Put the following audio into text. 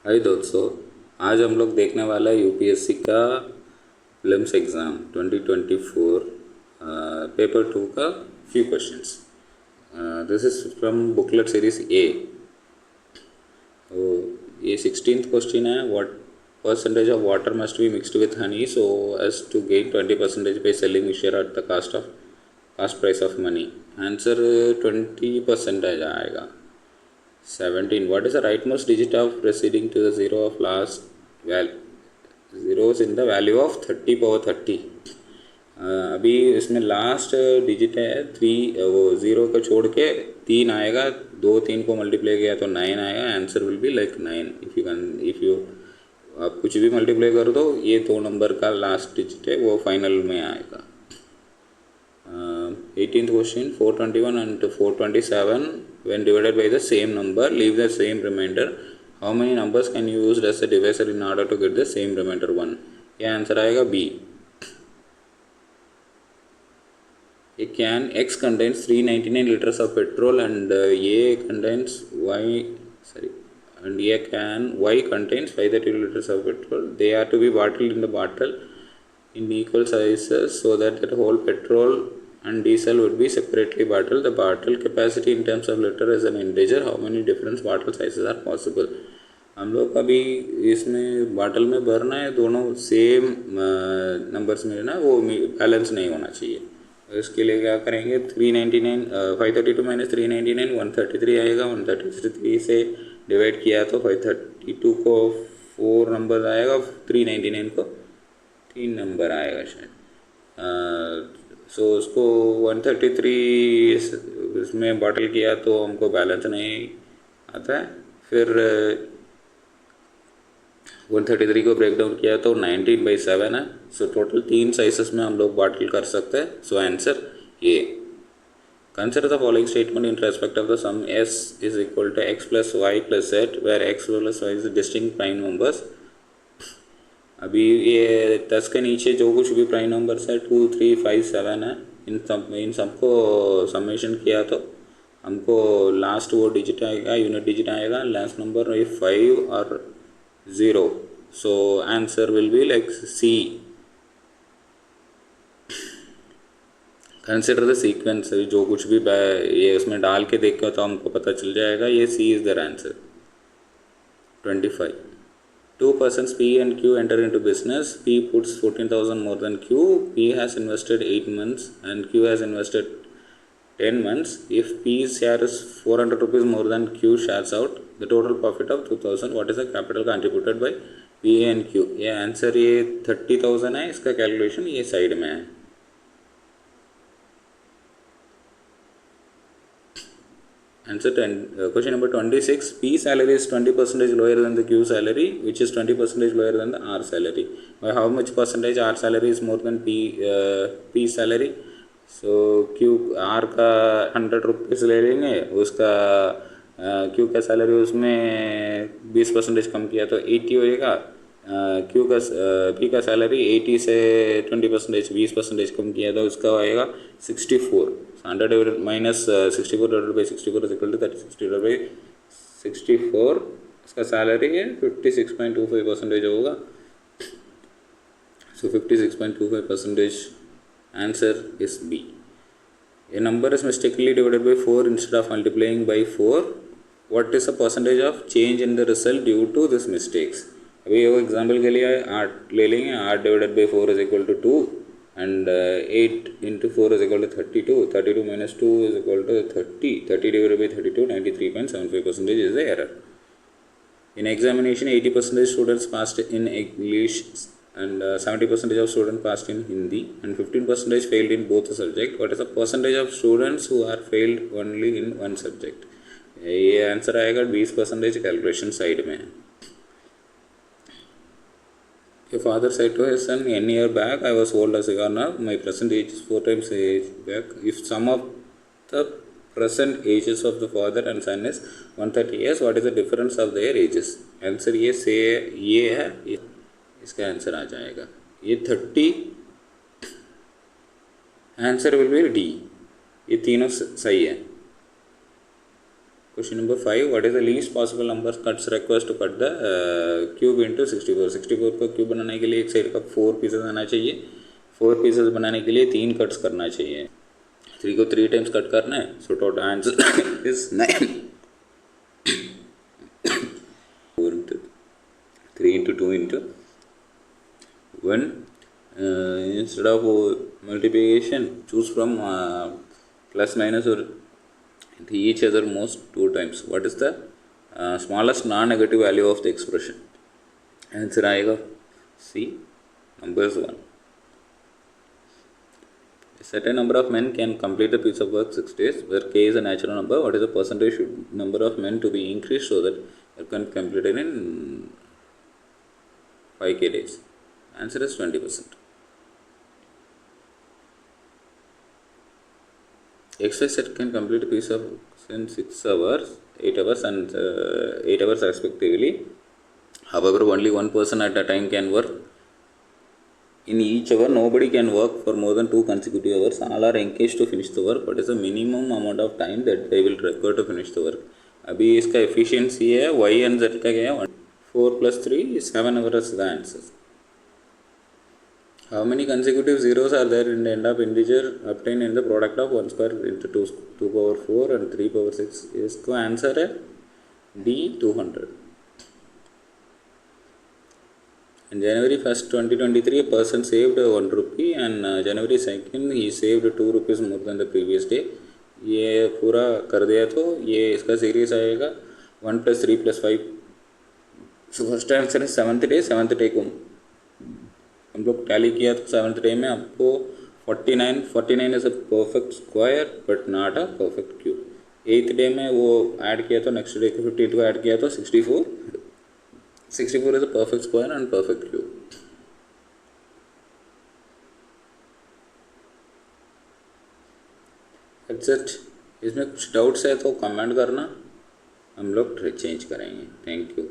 हाय दोस्तों, आज हम लोग देखने वाला है यूपीएससी का प्रीलिम्स एग्ज़ाम 2024 पेपर 2 का few questions. This is from booklet series A. तो ये 16th क्वेश्चन है, what percentage of water must be mixed with honey so as to gain 20% by selling mixture at the cost price of money. Answer 20% आएगा। 17. What is the rightmost digit of preceding to the zero of last zeros in the value of 30 power 30? अभी इसमें last digit है 3, वो zero को छोड़ के 3 आएगा, 2 3 को मल्टीप्लाई किया तो 9 आएगा। Answer will be like 9। If you आप कुछ भी मल्टीप्लाई कर दो, ये 2 नंबर का लास्ट डिजिट है वो फाइनल में आएगा। 18th question, 421 and 427 when divided by the same number leave the same remainder. How many numbers can you use as a divisor in order to get the same remainder 1? ये answer आएगा B. A can X contains 399 liters of petrol and A contains and A can Y contains 530 liters of petrol. They are to be bottled in the bottle in equal sizes so that the whole petrol and diesel would be separately bottled. The bottle capacity in terms of liter is an integer. How many different bottle sizes are possible? हम लोग अभी इसमें bottle में भरना है, दोनों same numbers में ना, वो बैलेंस नहीं होना चाहिए। इसके लिए क्या करेंगे, 399 532 माइनस 399 133 आएगा। 133 से डिवाइड किया तो 532 को 4 नंबर आएगा, 399 को 3 नंबर आएगा शायद। सो उसको 133 इसमें बॉटल किया तो हमको बैलेंस नहीं आता है। फिर 133 को ब्रेक डाउन किया तो 19/7 है। सो टोटल 3 साइजेस में हम लोग बॉटल कर सकते हैं। So answer A. Consider the following statement in respect of the sum s is equal to x plus y plus z where x plus y is distinct prime numbers. अभी ये 10 के नीचे जो कुछ भी प्राइम नंबर्स है 2 3 5 7 है, इन सबको समेशन किया तो हमको लास्ट वो डिजिट आएगा, यूनिट डिजिट आएगा, लास्ट नंबर 5 और 0। So answer will be like C. Consider the sequence, जो कुछ भी ये उसमें डाल के देखो तो हमको पता चल जाएगा, ये C is the answer. 25. Two persons P and Q enter into business. P puts 14,000 more than Q. P has invested 8 months and Q has invested 10 months. If P's share is 400 rupees more than Q shares out, the total profit of 2,000. What is the capital contributed by P and Q? ये answer ये 30,000 है, इसका calculation ये side में है। Answer 10. Question number 26. P salary is 20% lower than the Q salary, which is 20% lower than the R salary. By how much percentage R salary is more than P salary? So Q R का 100 rupees ले लेंगे, उसका Q का salary उसमें 20% कम किया तो 80 होएगा। Q का P का सैलरी 80 से 20% 20% कम किया तो उसका आएगा 64। 100 minus 64 divided by 64 is equal to 36 divided by 64। इसका सैलरी है 56.25% होगा। So 56.25% answer is B. A number is mistakenly divided by 4 instead of multiplying by 4. What is the percentage of change in the result due to this mistakes? अभी वो example के लिए 8 ले लेंगे। 8 divided by 4 is equal to 2 and 8 into 4 is equal to 32. 32 minus 2 is equal to 30. 30 divided by 32, 93.75% is the error. In examination, 80% students passed in English and 70% of students passed in Hindi and 15% failed in both the subject. What is the percentage of students who are failed only in one subject? ये answer आएगा 20% calculation side में। Your father said to his son, "N year back, I was old as a cigar. Now my present age is 4 times age back. If sum of the present ages of the father and son is 130 years, what is the difference of their ages?" Answer ये से ये है, इसका answer आ जाएगा ये 30। Answer will be D. ये तीनों सही है। Question number 5, what is the least possible number cuts required to cut the cube into 64। 64 को क्यूब बनाने के लिए एक साइड का 4 पीसेस आना चाहिए। 4 पीसेस बनाने के लिए 3 कट्स करना चाहिए। 3 को 3 टाइम्स कट करना है, so total answer is 9। 4 into 3 into 2 into 1. Instead of multiplication, choose from plus minus or each other most 2 times. What is the smallest non-negative value of the expression? Answer आएगा C, numbers 1. A certain number of men can complete the piece of work 6 days, where K is a natural number. What is the percentage number of men to be increased so that it can complete it in 5K days? Answer is 20%. XY set can complete a piece of in 6 hours, 8 hours and 8 hours respectively. However, only one person at a time can work. In each hour, nobody can work for more than 2 consecutive hours. All are engaged to finish the work. What is the minimum amount of time that they will require to finish the work? अभी इसका efficiency है y and z का क्या है 4 plus 3 is 7 hours the answer. How many consecutive zeros are there in the end of integer obtained in the product of 1 square into 2 power 4 and 3 power 6? इसको answer है D 200. On January 1st 2023 a person saved 1 rupee and January 2nd he saved 2 rupees more than the previous day. ये पूरा कर दिया तो ये इसका series आएगा 1 plus 3 plus 5. So first answer है 7th डे। 7th डे को हम लोग टैली किया तो 7th डे में आपको 49 is a perfect square but not a perfect cube. 8th day में वो ऐड किया तो नेक्स्ट डे को 52 को ऐड किया तो 64 is a perfect square and perfect cube. That's it. इसमें कुछ डाउट्स है तो कमेंट करना, हम लोग चेंज करेंगे। Thank you.